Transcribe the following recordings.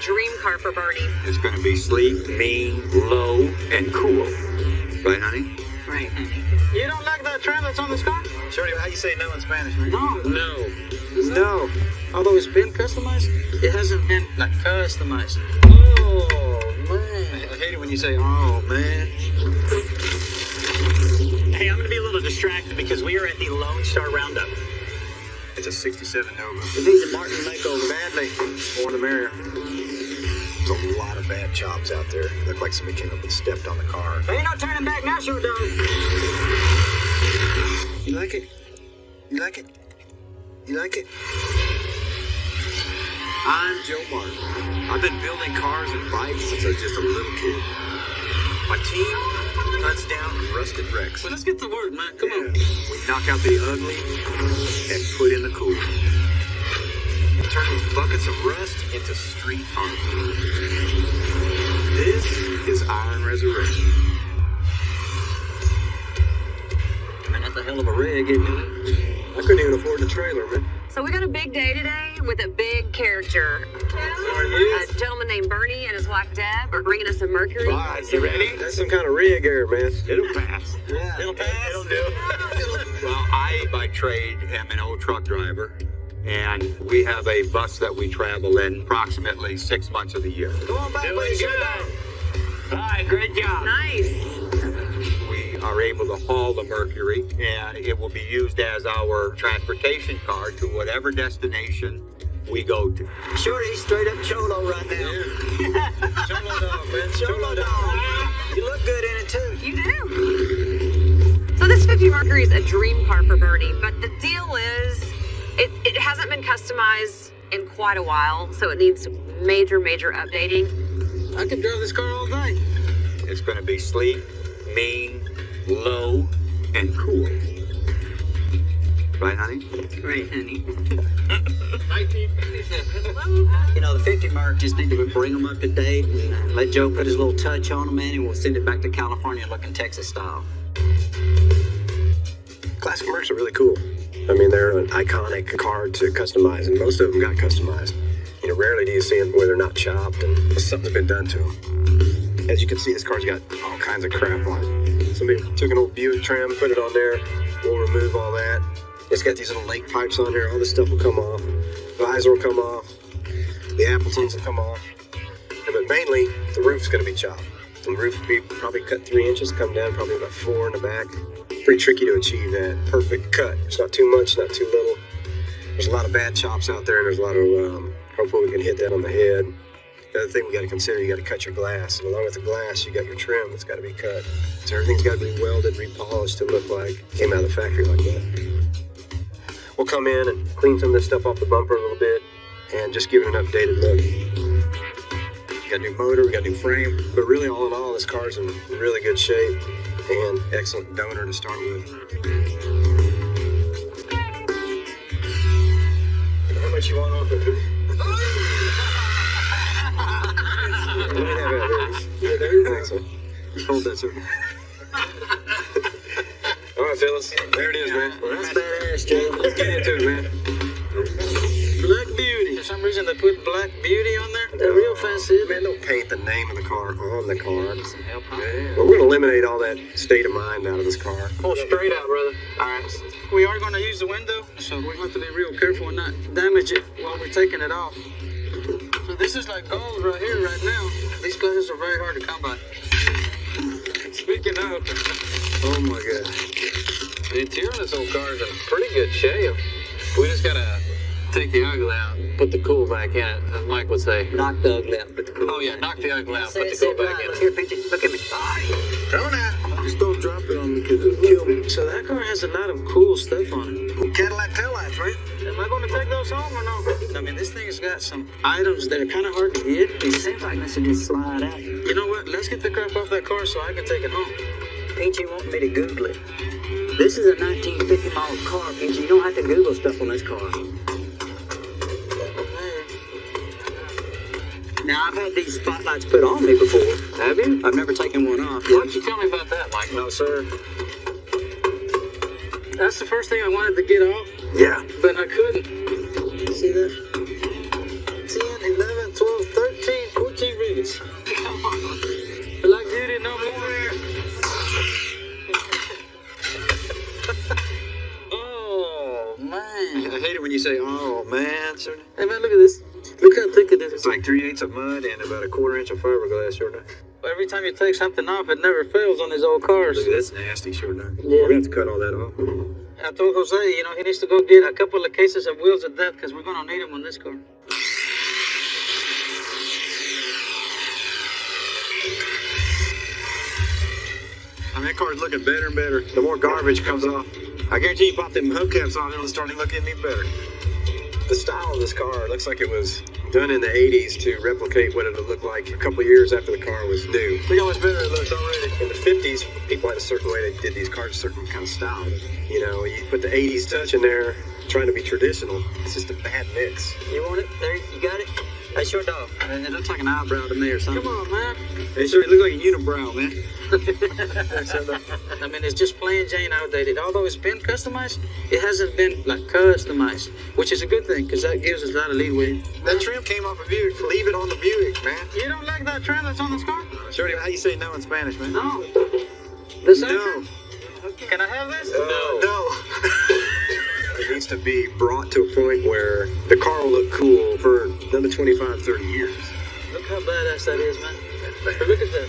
dream car for Bernie. It's going to be sleek, mean, low, and cool. Right, honey? Right, honey. You don't like that trim that's on this car? Shorty, how you say no in Spanish, man? No. Although it's been customized, it hasn't been like customized. Oh, man. I hate it when you say, oh, man. Hey, I'm going to be a little distracted because we are at the Lone Star Roundup. It's a 67 Nova. It needs a Martin makeover badly. More the merrier. There's a lot of bad jobs out there. Look like somebody came up and stepped on the car. Ain't no turning back now, sure dog. You like it? You like it? You like it? I'm Joe Martin. I've been building cars and bikes since I was just a little kid. My team hunts down rusted wrecks. Well, let's get to work, man. Come on. We knock out the ugly and put in the cool. Turning buckets of rust into street art. This is Iron Resurrection. Man, that's a hell of a rig, isn't it? I couldn't even afford the trailer, man. So we got a big day today with a big character. Are you? A gentleman named Bernie and his wife Deb are bringing us a Mercury. All right, you ready? That's some kind of rig error, man. It'll pass. Yeah. It'll pass. It'll do. Well, I, by trade, am an old truck driver. And we have a bus that we travel in approximately 6 months of the year. Come on back, Doing buddy. good. All right, great job. Nice. We are able to haul the Mercury, and it will be used as our transportation car to whatever destination we go to. Sure, he's straight up cholo right now. Cholo dog, man. Cholo dog. You look good in it, too. You do. So this 50 Mercury is a dream car for Bernie, but the deal is it hasn't been customized in quite a while, so it needs major updating. I could drive this car all day. It's going to be sleek, mean, low, and cool. Right, honey? Right, honey. 1957. You know, the 50 Merc just need to bring them up to date and let Joe put his little touch on them, man, and we'll send it back to California looking Texas style. Classic Mercs are really cool. I mean, they're an iconic car to customize, and most of them got customized. You know, rarely do you see them where they're not chopped and something's been done to them. As you can see, this car's got all kinds of crap on it. Somebody took an old Buick trim, put it on there. We'll remove all that. It's got these little lake pipes on here. All this stuff will come off. Visor will come off. The Appletons will come off. But mainly, the roof's going to be chopped. The roof will be probably cut 3 inches, come down probably about 4 in the back. Pretty tricky to achieve that perfect cut. It's not too much, not too little. There's a lot of bad chops out there, and there's a lot of, hopefully we can hit that on the head. The other thing we got to consider, you got to cut your glass. And along with the glass, you got your trim that's got to be cut. So everything's got to be welded, repolished to look like it came out of the factory like that. We'll come in and clean some of this stuff off the bumper a little bit and just give it an updated look. We got a new motor, we got a new frame, but really all in all, this car's in really good shape and excellent donor to start with. How much you want off of it? Let me have that, there. Yeah, there. Thanks, sir. Hold that, sir. All right, fellas. There it is, man. Well, that's badass, Joe. Let's get into it, man. Black Beauty. For some reason, they put Black Beauty on there. They're real fancy. Man, don't paint the name of the car on the car. Some help, huh? Yeah. Well, we're going to eliminate all that state of mind out of this car. Pull straight out, brother. All right. We are going to use the window, so we have to be real careful and not damage it while we're taking it off. So this is like gold right here, right now. These glasses are very hard to come by. Speaking of, Oh, my God. The interior of this old car is in pretty good shape. We just gotta take the ugly out, put the cool back in it, as Mike would say. knock the ugly out, put the cool. Oh yeah, knock the ugly out, Say put it, the say cool it back right. in Look it. here, Pinky. Look at me. Come on. Just don't drop it on me because it'll kill me. So that car has a lot of cool stuff on it. Cadillac taillights, right? Am I going to take those home or no? I mean, this thing has got some items that are kind of hard to get. It seems like this should just slide out. You know what? Let's get the crap off that car so I can take it home. Peachy want me to Google it. This is a 1950 model car, Peachy. You don't have to Google stuff on this car. Now, I've had these spotlights put on me before. Have you? I've never taken one off. Why don't you tell me about that, Mike? No, sir. That's the first thing I wanted to get off, Yeah. but I couldn't. See that? 10, 11, 12, 13 say, oh man, sort of. Hey man, look at this. Look how thick it is. It's like 3/8 of mud and about a 1/4 inch of fiberglass, sure enough. Every time you take something off, it never fails on these old cars. Look, that's nasty, sure enough. Yeah. We're gonna have to cut all that off. I told Jose, you know, he needs to go get a couple of cases of wheels of death because we're gonna need them on this car. I mean, that car's looking better and better. The more garbage comes off. I guarantee you pop them hubcaps on, it'll start looking even better. The style of this car looks like it was done in the 80s to replicate what it would look like a couple of years after the car was new. Look how much better it looks already. In the 50s, people had a certain way they did these cars, a certain kind of style. You know, you put the 80s touch in there, trying to be traditional. It's just a bad mix. You want it? There, you got it? I sure do. It looks like an eyebrow to me or something. Come on, man. It sure looks like a unibrow, man. I mean, it's just plain Jane outdated. Although it's been customized, it hasn't been like customized, which is a good thing because that gives us a lot of leeway. That trim came off a Buick. Leave it on the Buick, man. You don't like that trim that's on this car? Shorty, how you say no in Spanish, man? No. The same No. trim? Can I have this? No. It needs to be brought to a point where the car will look cool for another 25, 30 years. Look how badass that is, man. Look at that.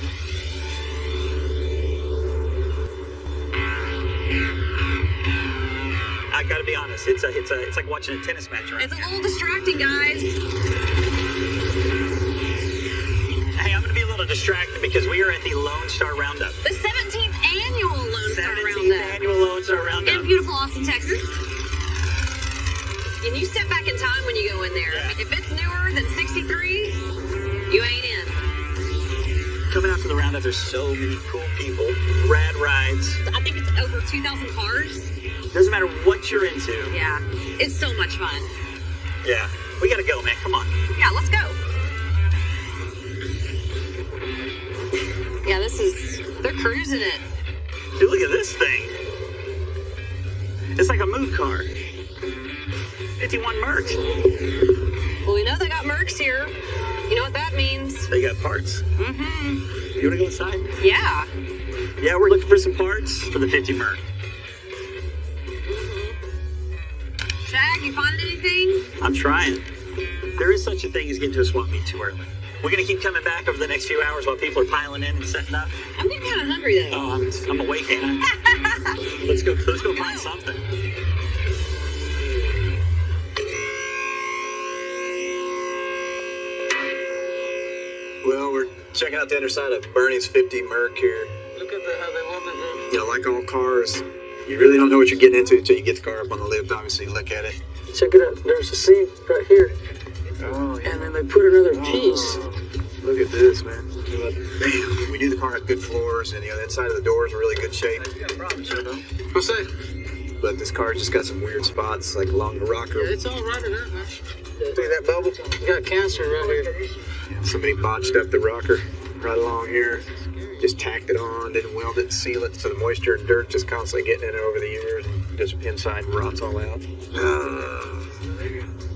I gotta be honest, it's like watching a tennis match around It's a here. little distracting, guys. Hey, I'm gonna be a little distracted because we are at the Lone Star Roundup. The 17th annual Lone Star 17th Roundup annual Lone Star Roundup. in beautiful Austin, Texas. And you step back in time when you go in there. Yeah. If it's newer than 63, you ain't in. Coming out to the Roundup, there's so many cool people, rad rides. I think it's over 2,000 cars. Doesn't matter what you're into. Yeah, it's so much fun. Yeah, we gotta go, man. Come on. Yeah, let's go. Yeah, they're cruising it. Dude, look at this thing. It's like a mood car. 51 Mercs. Well, we know they got Mercs here. You know what that means? They got parts. Mm-hmm. You wanna go inside? Yeah. Yeah, we're looking for some parts for the 50 Merc. Shag, you find anything? I'm trying. There is such a thing as getting to a swap meet too early. We're gonna keep coming back over the next few hours while people are piling in and setting up. I'm getting kind of hungry though. Oh, I'm awake, ain't I? Let's go find something. Well, we're checking out the other side of Bernie's 50 Merc here. Look at how they welded it. You know, like all cars, you really don't know what you're getting into until you get the car up on the lift. Obviously, you look at it. Check it out. There's a seat right here. Oh, And then they put another piece. Look at this, man. Bam. We knew the car had good floors, and the inside of the door is in really good shape. What's that? But this car's just got some weird spots, like along the rocker. It's all right in there, man. See that bubble? You got cancer right here. Somebody botched up the rocker right along here. Just tacked it on, didn't weld it, seal it, so the moisture and dirt just constantly getting in it over the years. And just inside rots all out.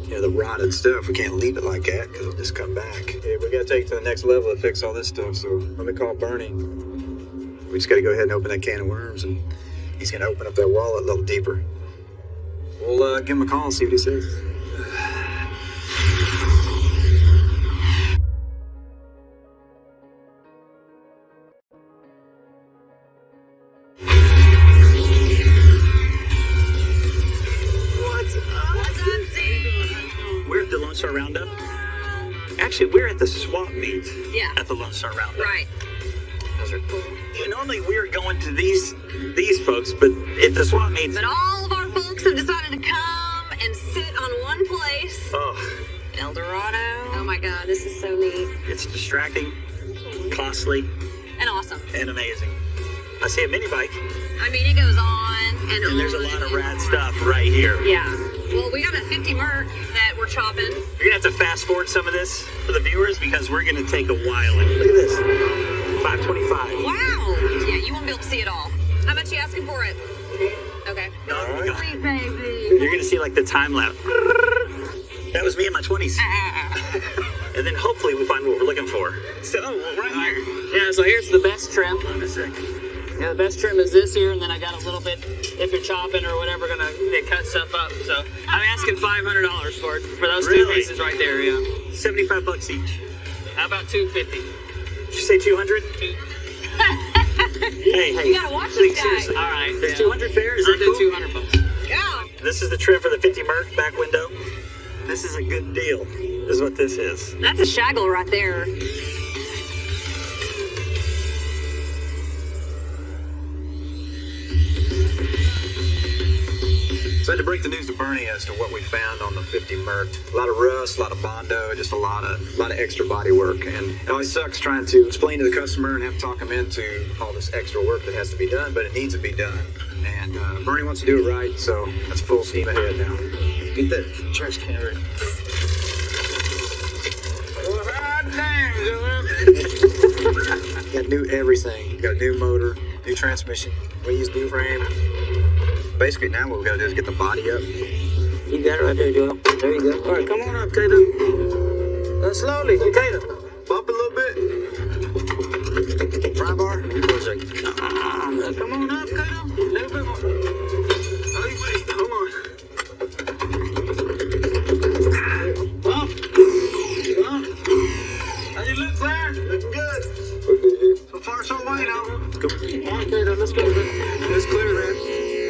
Yeah, the rotted stuff, we can't leave it like that because it'll just come back. Yeah, we got to take it to the next level to fix all this stuff, so let me call Bernie. We just got to go ahead and open that can of worms, and he's going to open up that wallet a little deeper. We'll give him a call and see what he says. We're at the Lone Star Roundup. Actually, we're at the swap meet. Yeah. At the Lone Star Roundup. Right. Those are cool. Normally we're going to these folks, but at the swap meets. But all of our folks have decided to come and sit on one place. Oh, El Dorado. Oh my God, this is so neat it's distracting, costly, and awesome. and amazing. I see a mini bike, I mean, it goes on and on. and there's a lot of and rad on. stuff right here. Yeah. Well, we got a 50 Merc that we're chopping. You're gonna have to fast forward some of this for the viewers because we're gonna take a while. Look at this, 525. Wow. Yeah, you won't be able to see it all. How much you asking for it? Okay. Sweet baby. You're gonna see like the time lapse. That was me in my 20s. And then hopefully we find what we're looking for. So, right here. Yeah, so here's the best trim. Hold on a sec. Yeah, the best trim is this here, and then I got a little bit, if you're chopping or whatever, they cut stuff up. So I'm asking $500 for it, for those two pieces right there, yeah. $75 each. How about $250? Did you say 200? Hey, You gotta watch this guy. seriously. All right. Is Yeah. 200 fair? Is I'll that do cool? $200. Yeah. This is the trim for the 50 Merc back window. This is a good deal, is what this is. That's a shaggle right there. So I had to break the news to Bernie as to what we found on the 50 Merc. A lot of rust, a lot of Bondo, just a lot of extra body work. And it always sucks trying to explain to the customer and have to talk them into all this extra work that has to be done, but it needs to be done. And Bernie wants to do it right, so that's full steam ahead now. Get that trash can ready. Got to do everything. Got a new motor, new transmission. We use new frame. Basically, now what we got to do is get the body up. You got it right there, Joel. There you go. All right, come on up, Kato. Slowly, Kato. Bump a little bit. Pry bar. Come on up, Kato. A little bit more. Wait, hold on. Bump. How you look, Claire? Looking good. So far, so wide, now. Go. All right, Kato, let's go. It's clear, man.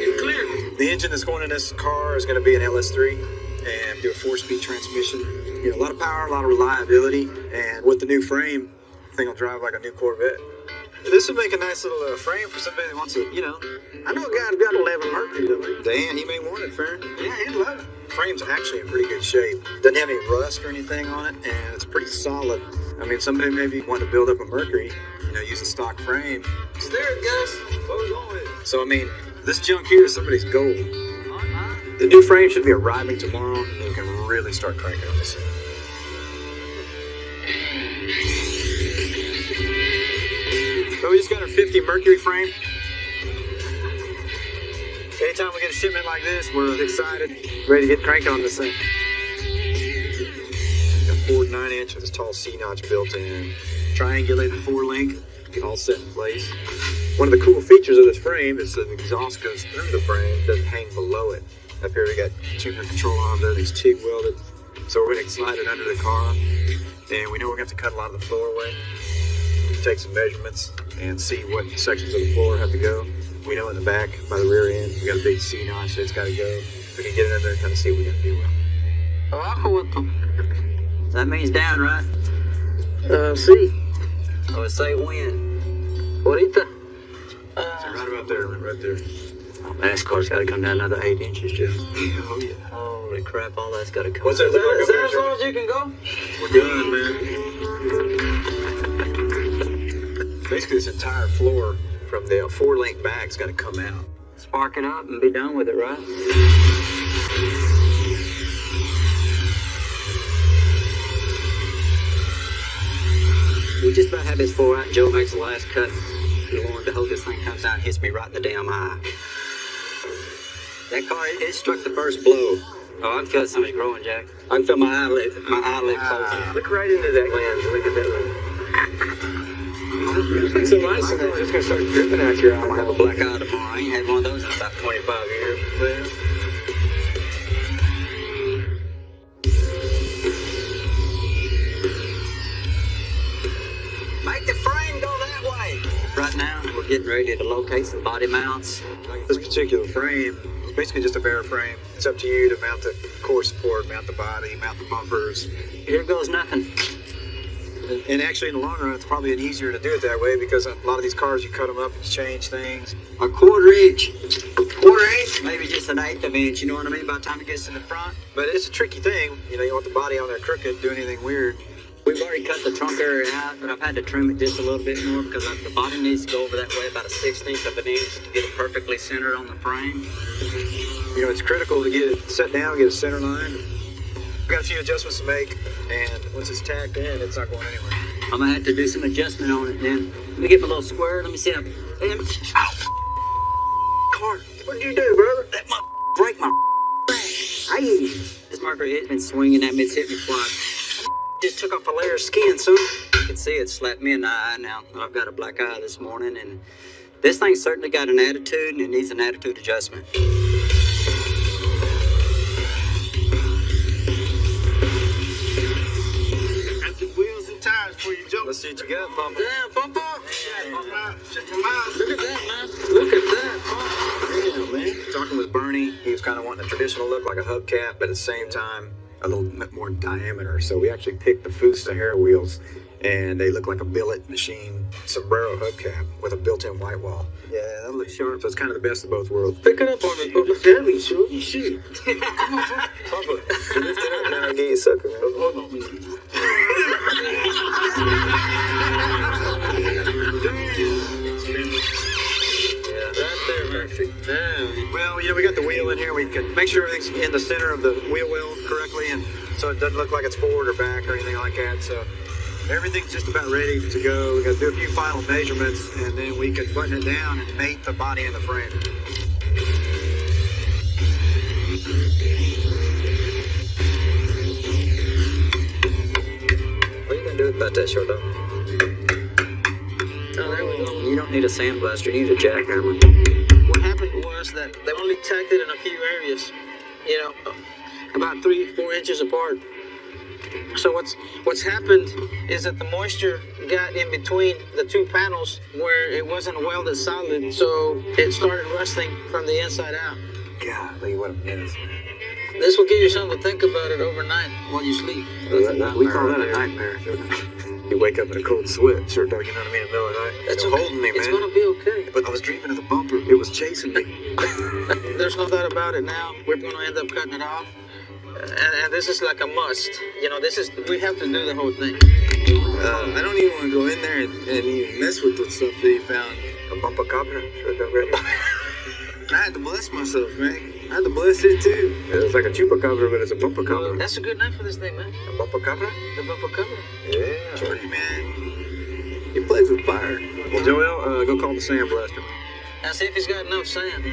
You're clear. The engine that's going in this car is going to be an LS3 and do a 4-speed transmission. You know, a lot of power, a lot of reliability, and with the new frame, I think I'll drive like a new Corvette. This would make a nice little frame for somebody that wants to, you know. I know a guy who's got 11 Mercury, doesn't he? Dan, he may want it, Farron. Yeah, he'd love it. Frame's actually in pretty good shape. Doesn't have any rust or anything on it, and it's pretty solid. I mean, somebody maybe want to build up a Mercury, you know, use a stock frame. It's there, guys. What was on it? So, I mean, this junk here is somebody's gold. The new frame should be arriving tomorrow, and we can really start cranking on this thing. So we just got our 50 Mercury frame. Anytime we get a shipment like this, we're excited, ready to get cranking on this thing. Got 4 9-inch with this tall C-notch built in. Triangulated 4-link, all set in place. One of the cool features of this frame is that the exhaust goes through the frame, doesn't hang below it. Up here we got tuner control arms, everything's TIG welded. So we're gonna slide it under the car. And we know we're gonna have to cut a lot of the floor away. Take some measurements and see what sections of the floor have to go. We know in the back, by the rear end, we got a big C-notch that's gotta go. We can get it in there and kind of see what we gotta do with it. That means down, right? See. I would say when. Ahorita. So right about there, right there. Oh, man, this car's got to come down another 8 inches, Joe. Oh, yeah. Holy crap, all that's got to come What's that out. look like Is up that there, as far as you can go? We're done, man. Basically, this entire floor from the 4-link back's got to come out. Spark it up and be done with it, right? We just about have this floor out. Joe makes the last cut. And lo and behold, this thing comes out and hits me right in the damn eye. That car, it struck the first blow. Oh, I can feel something's growing, Jack. I can feel my eyelid closing. Look right into that lens. Look at that lens. So nice in there. It's just going to start dripping out your eye. I'm gonna have a black eye tomorrow. I ain't had one of those in about 25 years. Make the frame go that way. Right now, we're getting ready to locate some body mounts. This particular frame is basically just a bare frame. It's up to you to mount the core support, mount the body, mount the bumpers. Here goes nothing. And actually, in the long run, it's probably easier to do it that way because a lot of these cars, you cut them up and you change things. A quarter inch. Quarter inch? Maybe just an eighth of an inch, you know what I mean? By the time it gets to the front. But it's a tricky thing. You know, you want the body on there crooked, do anything weird. We've already cut the trunk area out, but I've had to trim it just a little bit more because the body needs to go over that way about a 1/16 of an inch to get it perfectly centered on the frame. You know, it's critical to get it set down, get a center line. We've got a few adjustments to make, and once it's tacked in, it's not going anywhere. I'm gonna have to do some adjustment on it then. Let me get my little square. Let me see how. Ow! Car, what did you do, brother? That break my. Hey, this marker it's been swinging at me. It's hit me twice. Just took off a layer of skin, son. You can see it slapped me in the eye now. I've got a black eye this morning, and This thing's certainly got an attitude, and it needs an attitude adjustment. Let's see what you got, Bumper. Damn, Bumper. Check them out. Look at that, man. Look at that. Oh, damn, man. Talking with Bernie, he was kind of wanting a traditional look, like a hubcap, but at the same time, a little bit more diameter. So we actually picked the Foose Sahara wheels, and they look like a billet machine sombrero hubcap with a built-in white wall. Yeah, that looks sharp. So it's kind of the best of both worlds. Pick it up on me, Bumper. Damn, you sure? You shoot. Come on, Bumper. Lift it up now, get you sucker, man. Hold on. Right there, Murphy. Damn. Well, we got the wheel in here. We can make sure everything's in the center of the wheel well correctly, and so it doesn't look like it's forward or back or anything like that. So everything's just about ready to go. We got to do a few final measurements, and then we can button it down and mate the body and the frame. What are you gonna do about that, short dog? Oh, there we go. You don't need a sandblaster, you need a jackhammer. What happened was that they only tacked it in a few areas, you know, about 3-4 inches apart. So what's happened is that the moisture got in between the two panels where it wasn't welded solid, so it started rusting from the inside out. Golly, what a mess. This will give you something to think about it overnight while you sleep. We call that a nightmare. You wake up in a cold sweat, short dog, you know what I mean, in the middle of the night. It's holding me, man. It's gonna be okay. But I was dreaming of the Bumper. It was chasing me. There's no doubt about it now. We're gonna end up cutting it off. And this is like a must. You know, we have to do the whole thing. I don't even want to go in there and even mess with the stuff that he found. A Bumper Cabra? Short dog, ready? I had to bless myself, man. I had to bless it too. It's like a chupacabra, but it's a Bumper Cabra. That's a good name for this thing, man. A Bumper Cabra? The bumper cover. Yeah. Shorty, man. He plays with fire. Well, Joel, go call the sandblaster. And see if he's got enough sand.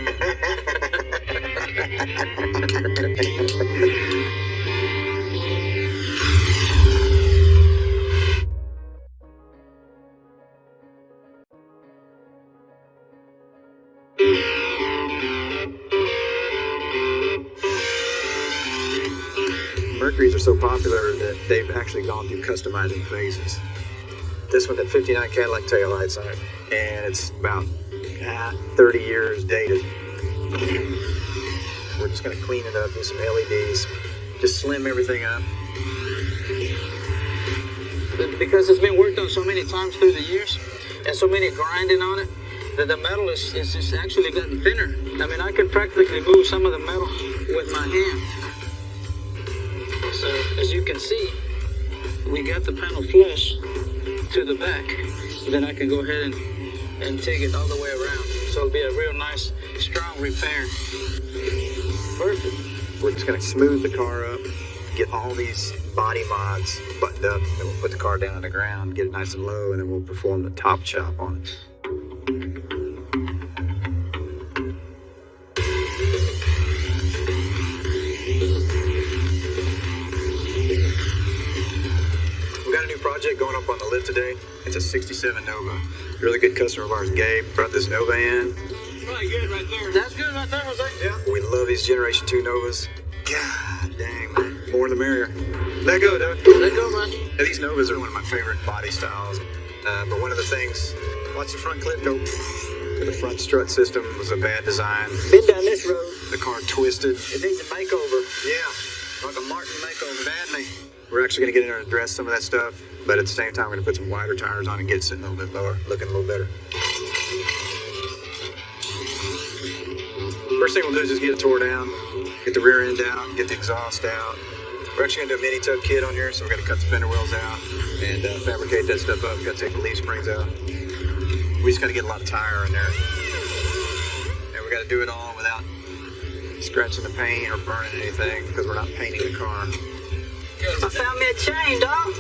Mercuries are so popular that they've actually gone through customizing phases. This one had 59 Cadillac taillights on it, and it's about 30 years dated. We're just going to clean it up, do some LEDs, just slim everything up. Because it's been worked on so many times through the years, and so many grinding on it, that the metal is actually gotten thinner. I mean, I can practically move some of the metal with my hand. So, as you can see, we got the panel flush to the back. Then I can go ahead and take it all the way around. So it'll be a real nice, strong repair. Perfect. We're just going to smooth the car up, get all these body mods buttoned up, then we'll put the car down on the ground, get it nice and low, and then we'll perform the top chop on it. Project going up on the lift today. It's a 67 Nova. Really good customer of ours, Gabe, brought this Nova in. Probably good right there. That's good right there, Jose. Yeah. We love these Generation 2 Novas. God dang, man. More the merrier. Let go, Doug. Let go, man. Yeah, these Novas are one of my favorite body styles. But one of the things, watch the front clip go. The front strut system was a bad design. Been down this road. The car twisted. It needs a makeover. Yeah. Like a Martin makeover. Badly. We're actually going to get in there and address some of that stuff, but at the same time, we're going to put some wider tires on and get it sitting a little bit lower, looking a little better. First thing we'll do is just get it tore down, get the rear end out, get the exhaust out. We're actually going to do a mini tub kit on here, so we're going to cut the fender wells out and fabricate that stuff up. We've got to take the leaf springs out. We just got to get a lot of tire in there. And we got to do it all without scratching the paint or burning anything because we're not painting the car. I found me a chain, dog.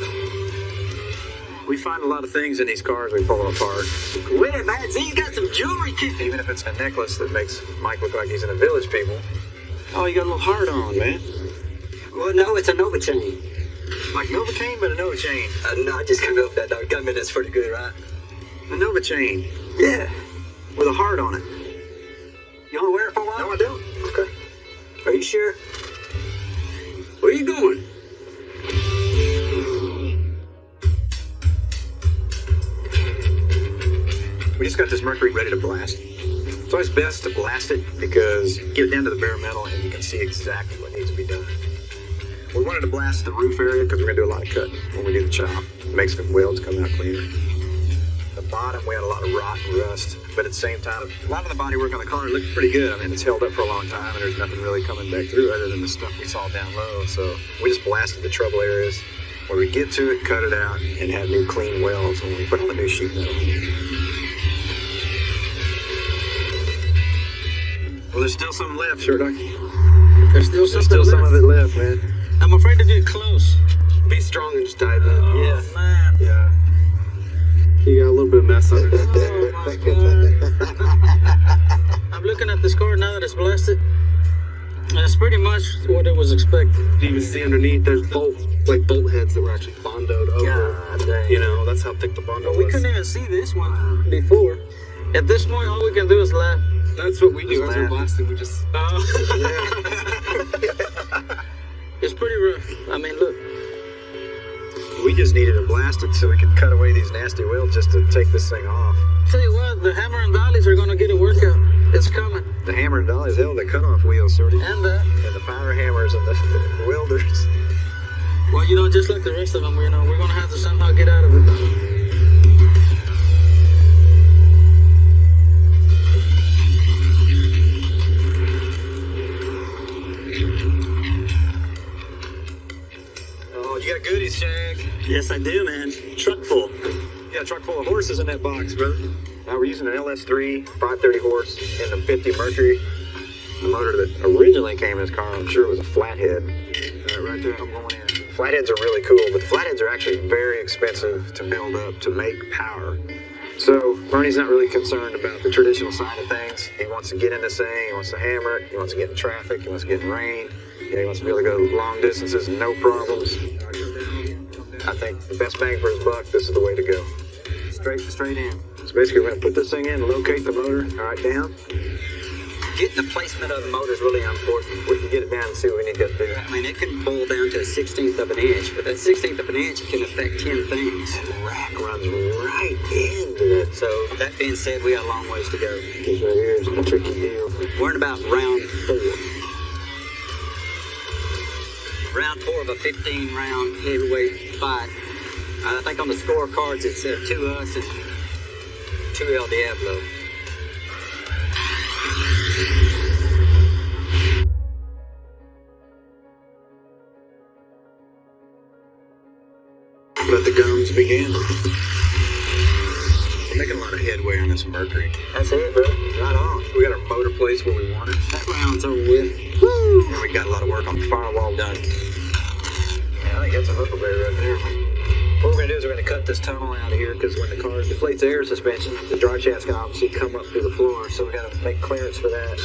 We find a lot of things in these cars we pull them apart. Wait a minute, Z's got some jewelry kicking. Even if it's a necklace that makes Mike look like he's in a Village People. Oh, you got a little heart on, man. Well, no, it's a Nova chain. Like Nova chain, but a Nova chain. No, I just come up with that, dog. Got me, that's pretty good, right? A Nova chain. Yeah. with a heart on it. You want to wear it for a while? No, I don't. Okay. Are you sure? Where are you going? We just got this Mercury ready to blast. It's always best to blast it because you get it down to the bare metal and you can see exactly what needs to be done. We wanted to blast the roof area because we're going to do a lot of cutting when we do the chop. It makes the welds come out cleaner. The bottom, we had a lot of rot and rust, but at the same time, a lot of the bodywork on the car looked pretty good. I mean, it's held up for a long time, and there's nothing really coming back through other than the stuff we saw down low. So we just blasted the trouble areas. When we get to it, cut it out, and have new clean welds when we put on the new sheet metal. Well, there's still some left, sure, Doc. There's still Some of it left, man. I'm afraid to get close. Be strong and just dive in. Yeah, man. Yeah. You got a little bit of mess on it. Oh my God. I'm looking at this car now that it's blasted, and it's pretty much what it was expected. You can see underneath there's bolt heads that were actually bondoed over. God dang. You know, that's how thick the bondo But was. we couldn't even see this one before. At this point, all we can do is laugh. That's what we do as we're blasting. We just. It's pretty rough. I mean, look. We just needed to blast it so we could cut away these nasty welds just to take this thing off. Tell you what, the hammer and dollies are gonna get a workout. It's coming. The hammer and dollies, hell, the cutoff wheels, Shorty. And And the power hammers and the welders. well, you know, just like the rest of them, we're gonna have to somehow get out of it. Oh, you got goodies, Shag. Yes, I do, man. Truck full. You got a truck full of horses in that box, brother. Now we're using an LS3 530 horse in the 50 Mercury. The motor that originally came in this car, I'm sure it was a flathead. Right there, I'm going in. Flatheads are really cool, but the flatheads are actually very expensive to build up to make power. So Bernie's not really concerned about the traditional side of things. He wants to get in this thing, he wants to hammer it, he wants to get in traffic, he wants to get in rain. He wants to be able to go long distances, no problems. I think the best bang for his buck, this is the way to go. Straight in. So basically we're gonna put this thing in, locate the motor, all right, down. Getting the placement of the motor is really important. We can get it down and see what we need to do. I mean, it can boil down to a 1/16 of an inch, but that 1/16 of an inch can affect 10 things. The rack runs right into that. So, that being said, we got a long ways to go. This right here is a tricky deal. We're in about round 4. Round 4 of a 15-round heavyweight fight. I think on the scorecards it said 2 us and 2 El Diablo. Let the guns begin. We're making a lot of headway on this Mercury. That's it, bro. Right on. We got our motor placed where we want it. That round's over with. And we got a lot of work on the firewall done. Yeah, I think that's a huckleberry right there. What we're going to do is we're going to cut this tunnel out of here because when the car deflates the air suspension, the drive shaft's going to obviously come up through the floor, so we got to make clearance for that.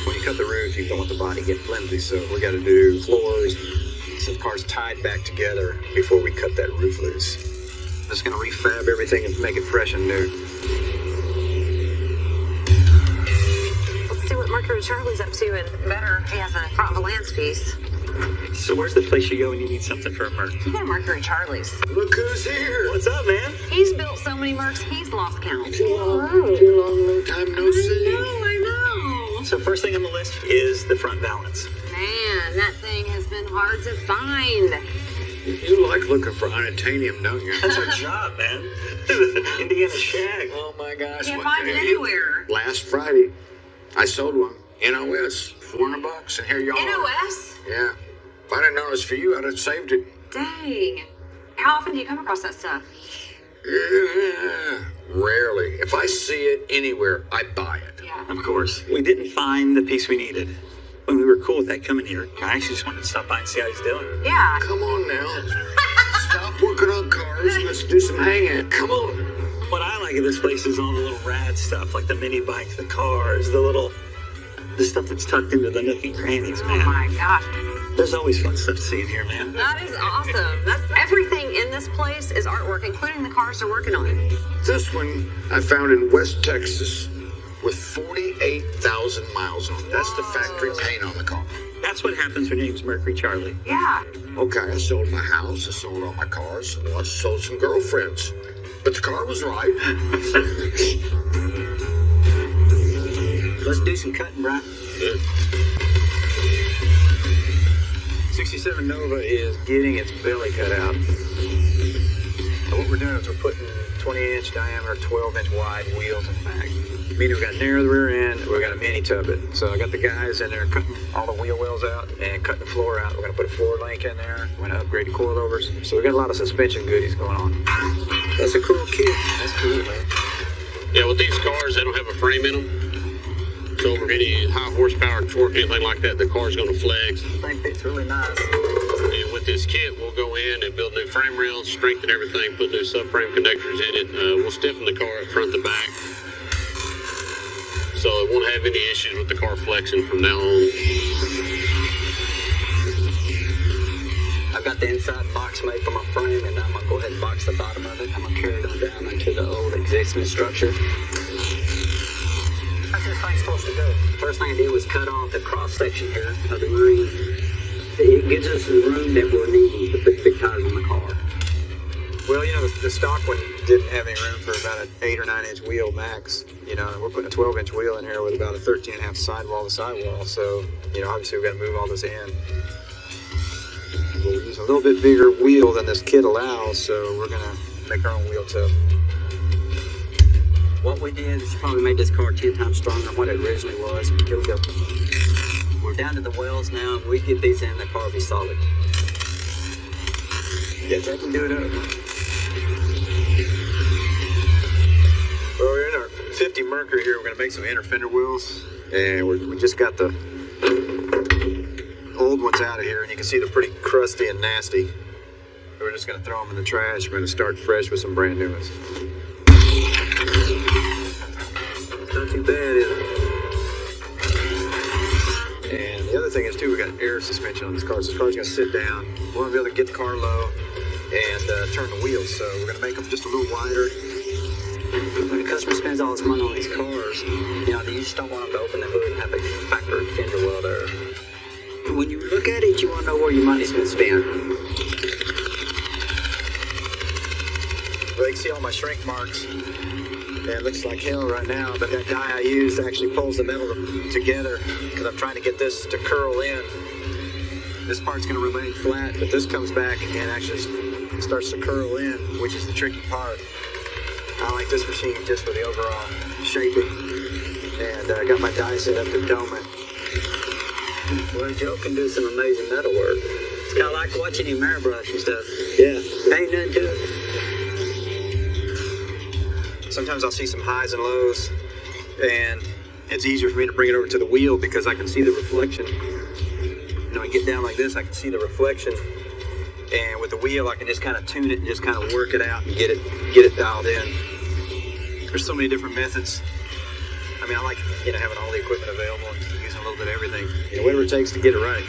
When you cut the roof, you don't want the body to get flimsy, so we got to do floors so the car's tied back together before we cut that roof loose. Just going to refab everything and make it fresh and new. Let's see what Mercury Charlie's up to, and better if he has a front of a lance piece. So where's the place you go when you need something for a Merc? You go to Mercury Charlie's. Look who's here! What's up, man? He's built so many Mercs, he's lost count. Too long, time no see. I know. So first thing on the list is the front balance. Man, that thing has been hard to find. You like looking for unobtainium, don't you? That's our job, man. Indiana Shag. Oh my gosh. Can't find it anywhere. Last Friday, I sold one. NOS, $400, and here you are. NOS? Yeah. If I didn't know it was for you, I'd have saved it. Dang. How often do you come across that stuff? Yeah. Rarely. If I see it anywhere, I buy it. Yeah. Of course. We didn't find the piece we needed. When we were cool with that coming here, I actually just wanted to stop by and see how he's doing. Yeah. Come on now. Stop working on cars. Let's do some hanging. Come on. What I like of this place is all the little rad stuff, like the mini bikes, the cars, the stuff that's tucked into the nook and crannies, Oh man. my gosh. There's always fun stuff to see in here, man. That is awesome. That's everything in this place is artwork, including the cars they're working on. This one I found in West Texas with 48,000 miles on it. That's the factory paint on the car. That's what happens when your name's Mercury Charlie. Yeah. Okay, I sold my house, I sold all my cars, and I sold some girlfriends. But the car was right. Let's do some cutting, Brian. 67 Nova is getting its belly cut out. And what we're doing is we're putting 20-inch diameter, 12-inch wide wheels in the back. Meaning we got to narrow the rear end, we got to mini tub it. So I got the guys in there cutting all the wheel wells out and cutting the floor out. We're going to put a floor link in there. We're going to upgrade the coilovers. So we got a lot of suspension goodies going on. That's a cool kit. That's cool, man. Yeah, with these cars, they don't have a frame in them. So over any high horsepower torque, anything like that, the car's going to flex. I think it's really nice. And with this kit, we'll go in and build new frame rails, strengthen everything, put new subframe connectors in it. We'll stiffen the car up front to back. So it won't have any issues with the car flexing from now on. I've got the inside box made for my frame, and I'm going to go ahead and box the bottom of it. I'm going to carry it on down into the old existing structure. How's this thing supposed to go? First thing I did was cut off the cross section here of the ring. It gives us the room that we're needing to put big tires on the car. Well, you know, the stock one didn't have any room for about an 8 or 9 inch wheel max. You know, we're putting a 12-inch wheel in here with about a 13.5 sidewall to sidewall. So, you know, obviously we've got to move all this in. We'll use a little bit bigger wheel than this kit allows, so we're going to make our own wheel tub. What we did is probably made this car 10 times stronger than what it originally was. Here we go. We're down to the wells now. If we get these in, the car will be solid. Yeah, Jack can do it up. Well, we're in our 50 Mercury here. We're going to make some inner fender wheels. And we just got the old ones out of here. And you can see they're pretty crusty and nasty. We're just going to throw them in the trash. We're going to start fresh with some brand new ones. Not too bad, is it? And the other thing is, too, we got air suspension on this car. So this car's going to sit down. We want to be able to get the car low and turn the wheels. So we're going to make them just a little wider. When the customer spends all this money on these cars, you know, you just don't want them to open the hood and have a factory fender well there. When you look at it, you want to know where your money's been spent. Well, you can see all my shrink marks. Yeah, it looks like hell right now, but that die I used actually pulls the metal together because I'm trying to get this to curl in. This part's going to remain flat, but this comes back and actually starts to curl in, which is the tricky part. I like this machine just for the overall shaping, and I got my die set up to dome it. Well, Joe can do some amazing metal work. It's kind of like watching him airbrush and stuff. Yeah. Ain't nothing to it. Sometimes I'll see some highs and lows, and it's easier for me to bring it over to the wheel because I can see the reflection. You know, I get down like this, I can see the reflection, and with the wheel, I can just kind of tune it and just kind of work it out and get it dialed in. There's so many different methods. I mean, I like, you know, having all the equipment available and using a little bit of everything. You know, whatever it takes to get it right.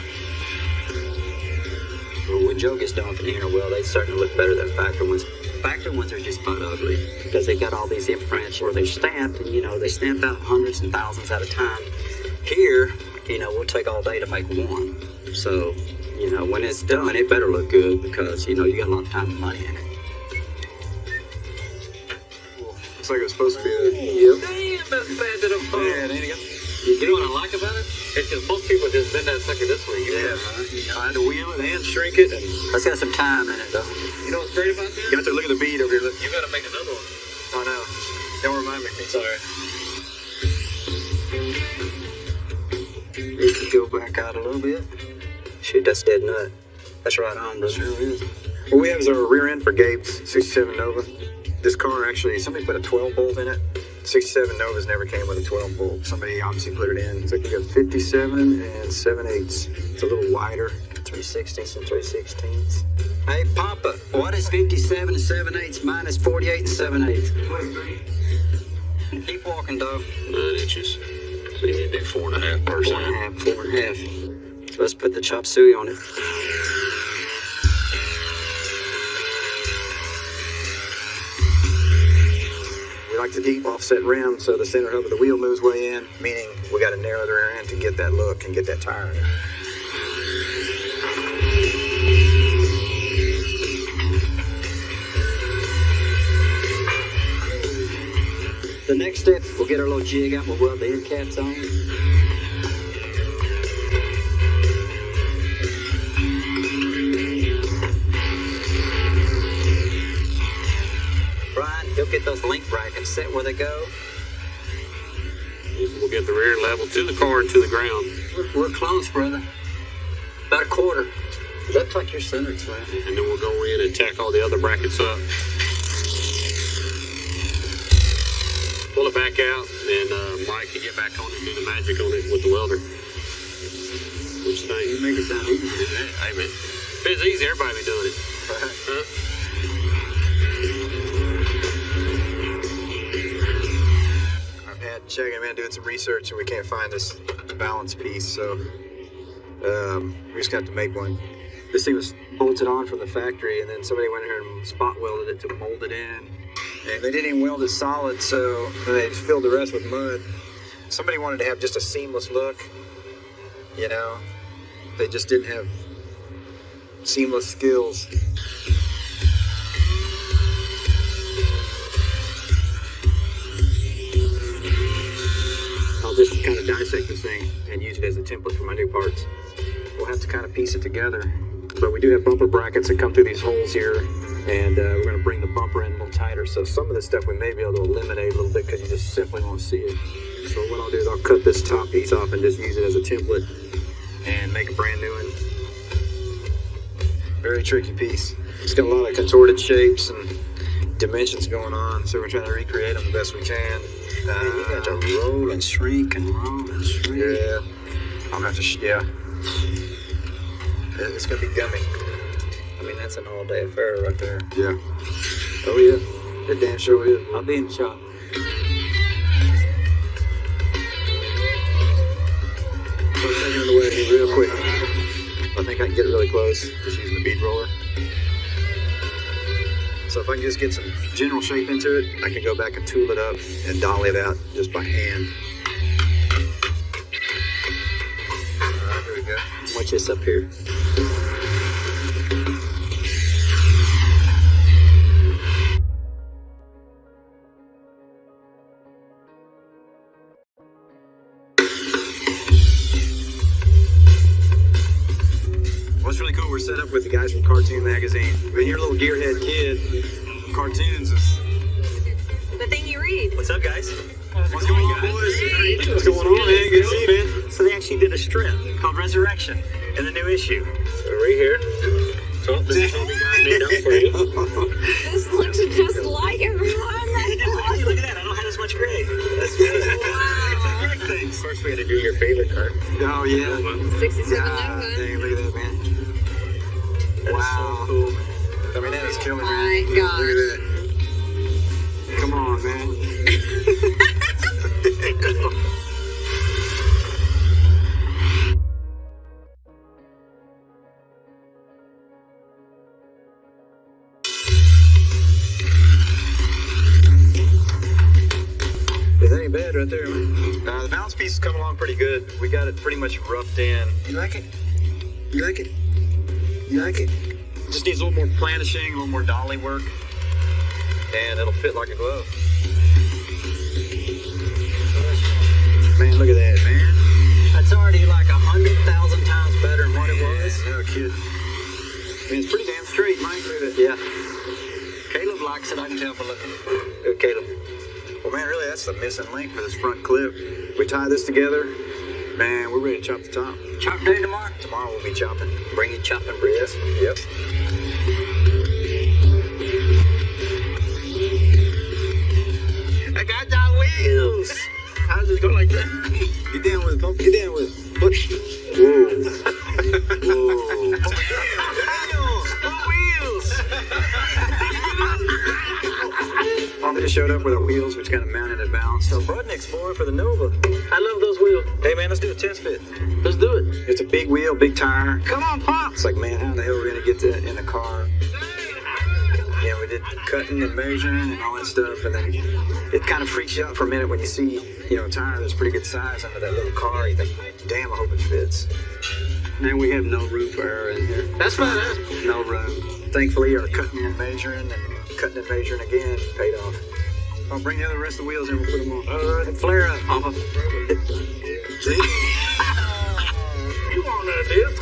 Well, when Joe gets done with the inner wheel, they certainly look better than factory ones. Factory ones are just butt ugly because they got all these imprints where they're stamped, and you know, they stamp out hundreds and thousands at a time. Here, you know, we'll take all day to make one. So, you know, when it's done, it better look good because, you know, you got a lot of time and money in it. Looks like it was supposed to be a... Damn, that's bad to the phone. Yeah, there you go. You know what I like about it? It's because most people just bend that sucker this way. Yeah, I had to wheel it and shrink it. And It's got some time in it, though. You know what's great about this? you got to look at the bead over here. Look. You gotta make another one. Oh, no. Don't remind me. It's alright. You can go back out a little bit. Shoot, that's dead nut. That's right on, bro. Sure is. What we have is our rear end for Gabe's 67 Nova. This car actually, somebody put a 12 bolt in it. 67 Novas never came with a 12 bolt. Somebody obviously put it in. So we got 57 and 7/8. It's a little wider. 3/16 and 3/16. Hey, Papa, what is 57 and 7/8 minus 48 and 7/8? 23. Keep walking, dog. 9 inches. So you need to do 4.5%. 4.5, 4.5. Let's put the chop suey on it. We like to keep offset rim so the center hub of the wheel moves way in, meaning we got to narrow the rear end to get that look and get that tire in. The next step, we'll get our little jig out, we'll weld the end caps on. Brian, he'll get those link brackets set where they go. We'll get the rear level to the car and to the ground. We're close, brother. About a quarter. Looks like you're centered, Slam. And then we'll go in and tack all the other brackets up. Pull it back out, and Mike can get back on and do the magic on it with the welder. What you think? You make it sound easy. Hey, man. If it's easy, everybody be doing it. Huh? I've had checking, man, doing some research, and we can't find this balance piece, so we just got to make one. This thing was bolted on from the factory, and then somebody went in here and spot welded it to mold it in. And they didn't even weld it solid, so they just filled the rest with mud. Somebody wanted to have just a seamless look, you know? They just didn't have seamless skills. I'll just kind of dissect this thing and use it as a template for my new parts. We'll have to kind of piece it together, but we do have bumper brackets that come through these holes here, and we're going to bring the bumper in a little tighter, so some of this stuff we may be able to eliminate a little bit because you just simply won't see it. So what I'll do is I'll cut this top piece off and just use it as a template and make a brand new one. Very tricky piece. It's got a lot of contorted shapes and dimensions going on, so we're trying to recreate them the best we can. You got to roll and shrink and roll and shrink. Yeah. I'll have to, yeah. It's going to be gummy. I mean, that's an all-day affair right there. Yeah. Oh, yeah. It damn sure is. I'll be in the shop. So taking it away real quick. I think I can get it really close just using the bead roller. So if I can just get some general shape into it, I can go back and tool it up and dolly it out just by hand. All right, here we go. Watch this up here. What's really cool, we're set up with the guys from Cartoon Magazine. When you're a little gearhead kid, cartoons is... The thing you read. What's up, guys? What's going on, boys? What's going on, man? Good to see you, man. So they actually did a strip called Resurrection in the new issue. So right here. So this is what we got made up for you. This looks just like everyone. Hey, look at that. I don't have this much gray. That's good. Wow. Of course, we had to do your favorite card. Oh, yeah. 67 God, no good. dang, look at that, man. That is so cool, man. I mean, that is killer, man. My gosh. Look at that. Come on, man. Is that any bad right there, man? The balance piece is coming along pretty good. We got it pretty much roughed in. You like it? You like it? You like it? Just needs a little more planishing, a little more dolly work, and it'll fit like a glove. Man, look at that, man. That's already like 100,000 times better than what it was. No kidding. I mean, it's pretty damn straight, Mike. Look at that. Yeah. Caleb likes it, I can tell by looking. Good, Caleb. Well, man, really, that's the missing link for this front clip. We tie this together, man, we're ready to chop the top. Chop day tomorrow? Tomorrow we'll be chopping. Bring you chopping bread. Yep. I got the wheels. How does it go like that? Get down with it, pump. Get down with it. Push. Whoa. Whoa. Damn. Wheels. I'm just showed up with our wheels, which kind of mounted and balanced. So Budnick's boy for the Nova. I love those wheels. Hey man, let's do a test fit. Let's do it. It's a big wheel, big tire. Come on, Pop. It's like, man, how the hell are we gonna get that in the car? Yeah, we did cutting and measuring and all that stuff, and then it kind of freaks you out for a minute when you see, a tire that's pretty good size under that little car. You think, damn, I hope it fits. Man, we have no room for error in here. That's badass. No room. Thankfully, our cutting and measuring again paid off. I'll bring the rest of the wheels in, we'll put them on. All right, flare up, Papa. See? You want that, dude?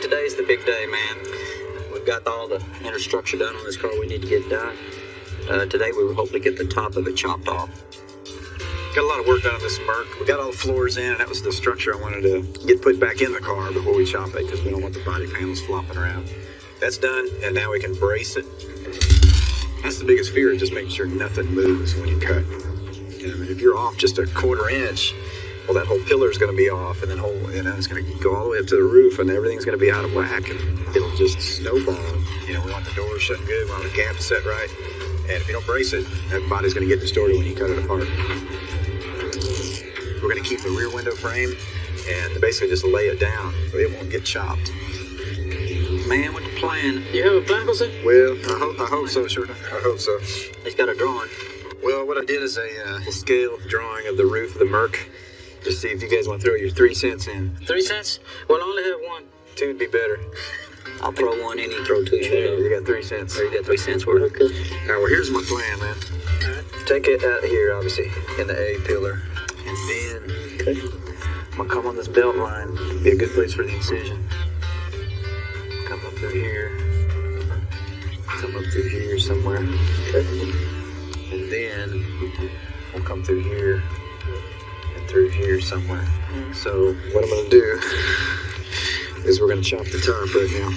Today's the big day, man. We've got all the inner structure done on this car we need to get done. Today we were hoping to get the top of it chopped off. Got a lot of work done on this Merc. We got all the floors in, and that was the structure I wanted to get put back in the car before we chop it, because we don't want the body panels flopping around. That's done, and now we can brace it. That's the biggest fear, just making sure nothing moves when you cut. If you're off just a 1/4 inch, well, that whole pillar's going to be off, and then it's going to go all the way up to the roof, and everything's going to be out of whack, and it'll just snowball. We want the doors shut good, we want the gap set right, and if you don't brace it, that body's going to get distorted when you cut it apart. We're going to keep the rear window frame and basically just lay it down so it won't get chopped. Man, what's the plan? You have a plan, Jose? Well, I hope so, sure. I hope so. He's got a drawing. Well, what I did is a scale drawing of the roof of the Merc. Just see if you guys want to throw your 3 cents in. 3 cents? Well, I only have one. 2 would be better. I'll throw one in, you throw 2. You got 3 cents. So you got 3 cents worth. Okay. All right, well, here's my plan, man. All right. Take it out here, obviously, in the A pillar. And then I'm going to come on this belt line. Be a good place for the incision. Come up through here. Come up through here somewhere. And then we'll come through here and through here somewhere. So what I'm going to do is we're going to chop the top right now.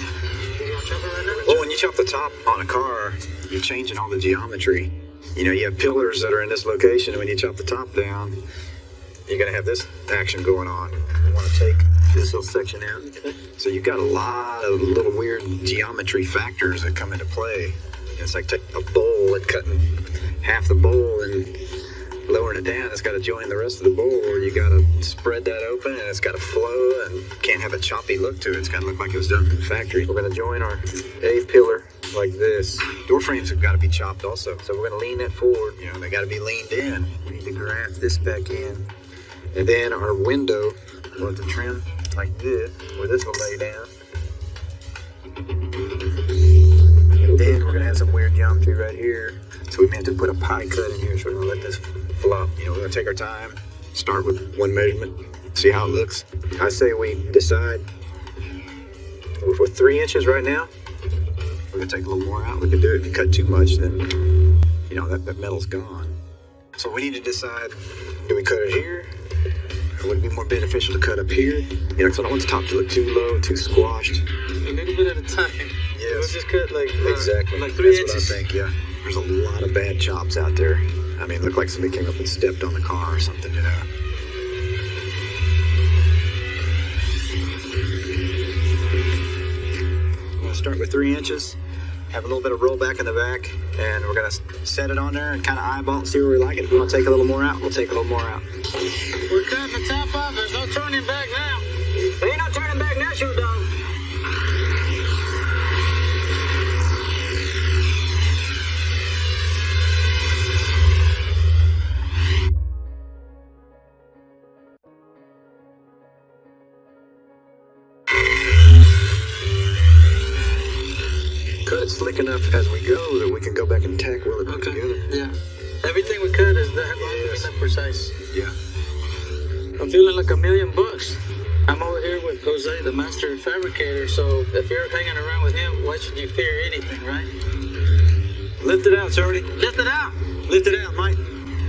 Well, when you chop the top on a car, you're changing all the geometry. You have pillars that are in this location, and when you chop the top down, you're going to have this action going on. You want to take this little section out. So you've got a lot of little weird geometry factors that come into play. It's like take a bowl and cutting half the bowl and lowering it down. It's got to join the rest of the bowl, or you got to spread that open, and it's got to flow, and can't have a choppy look to it. It's got to look like it was done from the factory. We're going to join our A pillar like this. Door frames have got to be chopped also. So we're going to lean that forward. They got to be leaned in. We need to graft this back in. And then our window, we'll have to trim like this, where this will lay down. And then we're going to have some weird geometry right here. So we may have to put a pie cut in here, so we're going to let this flop. We're going to take our time, start with one measurement, see how it looks. I say we decide we're 3 inches right now. We're going to take a little more out. We can do it. If you cut too much, then, that metal's gone. So we need to decide, do we cut it here? Or would it be more beneficial to cut up here? Because I don't want the top to look too low, too squashed. A little bit at a time. Yes. We'll just cut exactly. like 3 That's inches. what I think, yeah. There's a lot of bad chops out there. It looked like somebody came up and stepped on the car or something, We're going to start with 3 inches. Have a little bit of rollback in the back, and we're going to set it on there and kind of eyeball and see where we like it. If we want to take a little more out, we'll take a little more out. We're cutting the top off. There's no turning back now. There ain't no turning back now, shoot dog. Cut it slick enough as we go that we can go back and tack weld it together. Yeah. Everything we cut is that precise. Yeah. I'm feeling like $1 million. I'm over here with Jose, the master fabricator, so if you're hanging around with him, why should you fear anything, right? Lift it out, Shorty. Lift it out! Lift it out, Mike.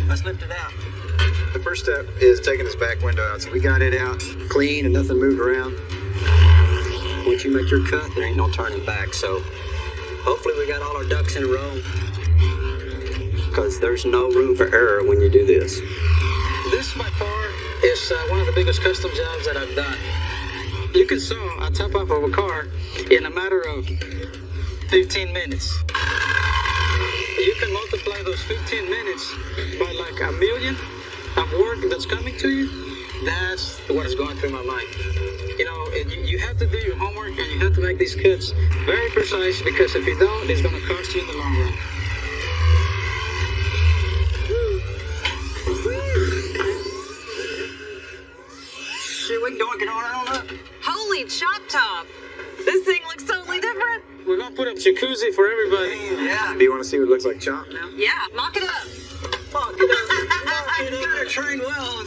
Let's lift it out. The first step is taking this back window out. So we got it out clean and nothing moved around. Once you make your cut, there ain't no turning back, so hopefully we got all our ducks in a row, because there's no room for error when you do this. This, by far, is one of the biggest custom jobs that I've done. You can saw a top off of a car in a matter of 15 minutes. You can multiply those 15 minutes by like a million of work that's coming to you. That's what is going through my mind. You know, you have to do your homework and you have to make these cuts very precise, because if you don't, it's going to cost you in the long run. Shit, we can go and get on up. Holy chop top! This thing looks totally different. We're going to put up jacuzzi for everybody. Yeah. Do you want to see what it looks like chopped now? Yeah, mock it up. Fuck it up. You got her trained well.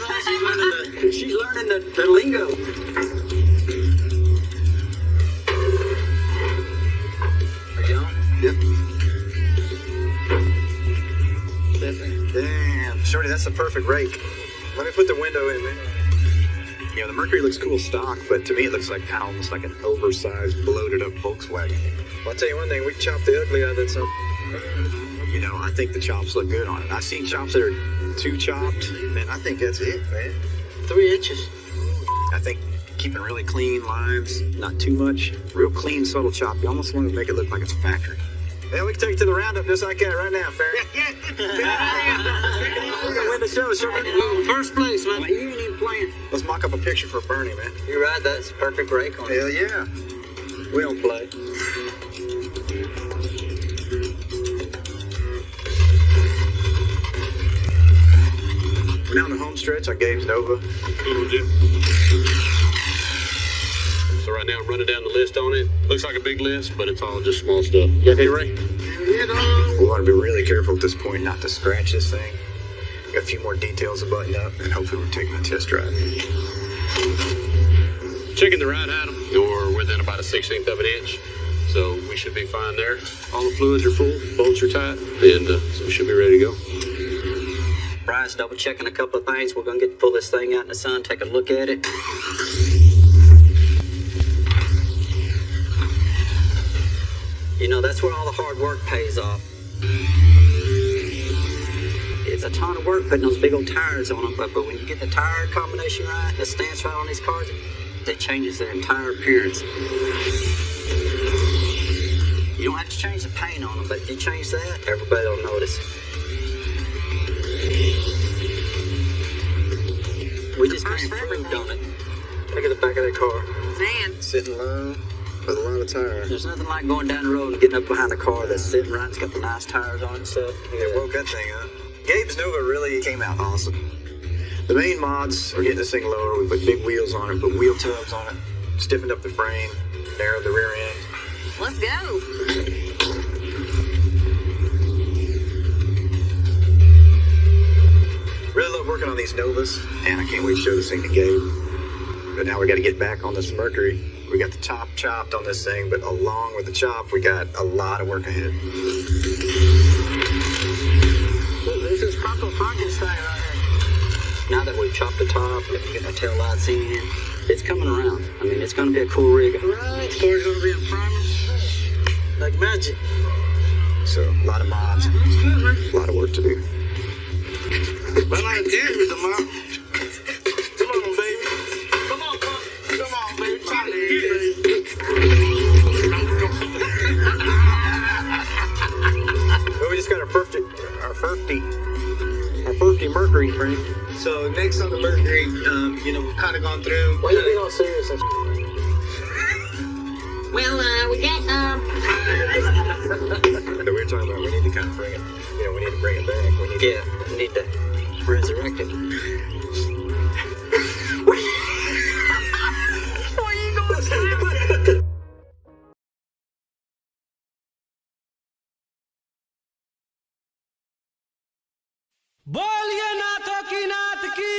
She's learning the lingo. Are you on? Yep. Damn, Shorty, that's the perfect rake. Let me put the window in, man. You know, the Mercury looks cool stock, but to me it looks like kind of almost like an oversized, bloated up Volkswagen. Well, I'll tell you one thing, we can chop the ugly out of it, so. You know, I think the chops look good on it. I've seen chops that are too chopped, and I think that's it, man. 3 inches. I think keeping really clean lines, not too much, real clean, subtle chop. You almost want to make it look like it's a factory. Yeah, we can take you to the roundup just like that right now, Ferry. We're gonna win the show, Sherman. First place, man. You ain't even playing. Let's mock up a picture for Bernie, man. You're right, that's a perfect rake on it. Hell yeah. We don't play. We're now on the home stretch on Gabe's Nova. So right now I'm running down the list on it. Looks like a big list, but it's all just small stuff. You okay, Ray? We want to be really careful at this point not to scratch this thing. Got a few more details to button up, and hopefully we're taking a test drive. Checking the right item. You're within about a 1/16 of an inch. So we should be fine there. All the fluids are full, bolts are tight, and so we should be ready to go. Brian's double checking a couple of things. We're gonna get to pull this thing out in the sun, take a look at it. You know, that's where all the hard work pays off. It's a ton of work putting those big old tires on them, but when you get the tire combination right, the stance right on these cars, it changes their entire appearance. You don't have to change the paint on them, but if you change that, everybody will notice. We just kind of improved on it. Look at the back of that car. Man, Sitting low with a lot of tire. There's nothing like going down the road and getting up behind a car that's sitting right. It's got the nice tires on it and stuff. It woke that thing up. Gabe's Nova really came out awesome. The main mods are getting this thing lower. We put big wheels on it, put wheel tubs on it, stiffened up the frame, narrowed the rear end. let's go. Really love working on these Novas, and I can't wait to show this thing to Gabe. But now we got to get back on this Mercury. We got the top chopped on this thing, but along with the chop, we got a lot of work ahead. This is proper pocket style right here. Now that we've chopped the top, we get our tail lights in, it's coming around. I mean, it's going to be a cool rig. Right, this car's going to be a primer. Like magic. So, a lot of mods, Looks good, man. a lot of work to do. But I did with the mom. Come on, baby. Come on, Pop. Come on, baby. Try to get it. Well, we just got our first Mercury frame. So next on the Mercury, we've kind of gone through. Why you being all serious? Well, we got, That we were talking about, we need to kind of bring it, we need to bring it back. We need to resurrect it. बोलिए नाथों की नाथ की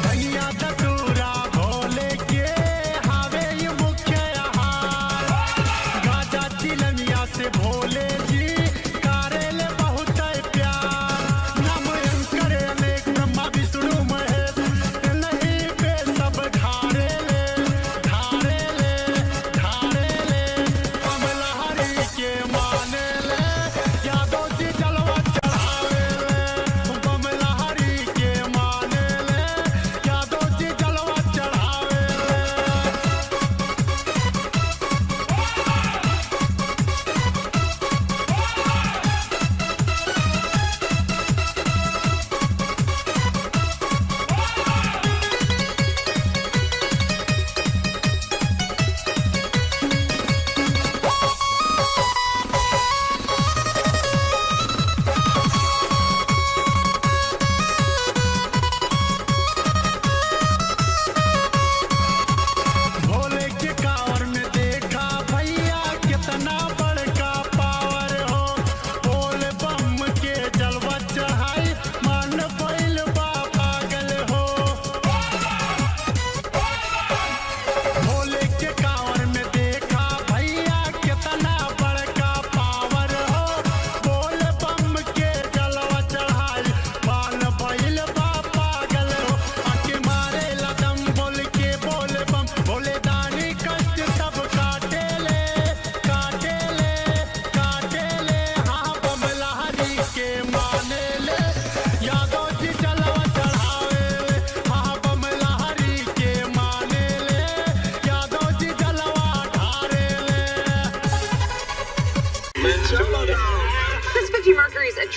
भैया दतूरा भोले के हावे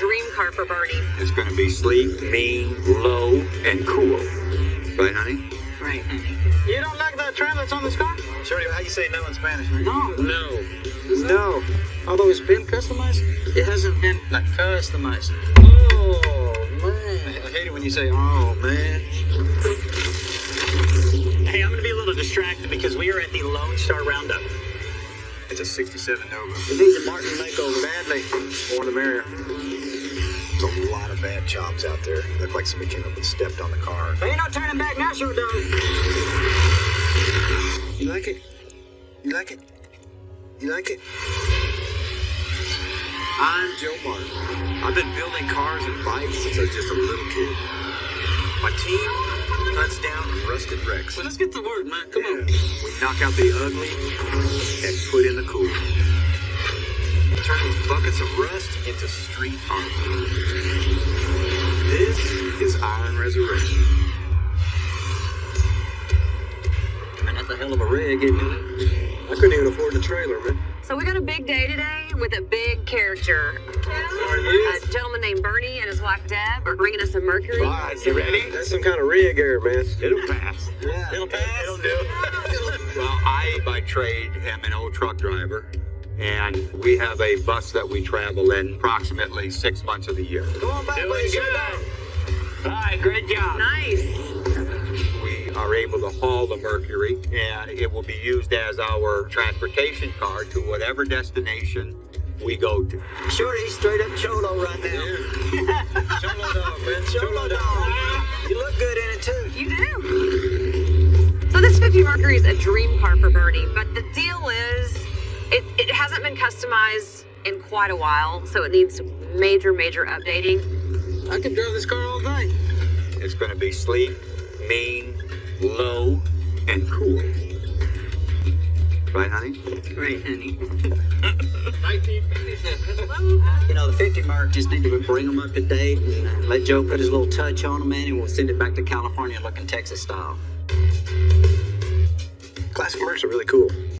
dream car for Bernie. It's going to be sleek, mean, low, and cool. Right, honey? Right. You don't like the trim that's on this car? Shorty, how you say no in Spanish, man? No. No. No. Although it's been customized, it hasn't been like customized. Oh, man. I hate it when you say, oh, man. Hey, I'm going to be a little distracted because we are at the Lone Star Roundup. It's a 67 Nova. It needs a Martin makeover badly. More the merrier. There's a lot of bad jobs out there. Look like somebody came up and stepped on the car. Ain't no turning back now, sure dog. You like it? You like it? You like it? I'm Joe Martin. I've been building cars and bikes since I was just a little kid. My team hunts down rusted wrecks. Well, let's get to work, man. Come on. We knock out the ugly and put in the cool. Turning buckets of rust into street art. This is Iron Resurrection. Man, that's a hell of a rig, isn't it? I couldn't even afford the trailer, man. So we got a big day today with a big character. A gentleman named Bernie and his wife Deb are bringing us a Mercury. Right, you ready? That's some kind of rig air, man. It'll pass. Yeah. It'll pass. It'll do. Well, I, by trade, am an old truck driver. And we have a bus that we travel in approximately 6 months of the year. Go on back, Doing buddy. good. All right, great job. Nice. We are able to haul the Mercury, and it will be used as our transportation car to whatever destination we go to. Shorty, straight up cholo right now. Cholo dog, man. Cholo dog. You look good in it, too. You do. So this 50 Mercury is a dream car for Bernie, but the deal is it hasn't been customized in quite a while, so it needs major updating. I could drive this car all day. It's going to be sleek, mean, low, and cool. Right, honey? Right, honey. 1957. You know, the 50 Merc just need to bring them up to date and let Joe put his little touch on them, man, and we'll send it back to California looking Texas style. Classic Mercs are really cool.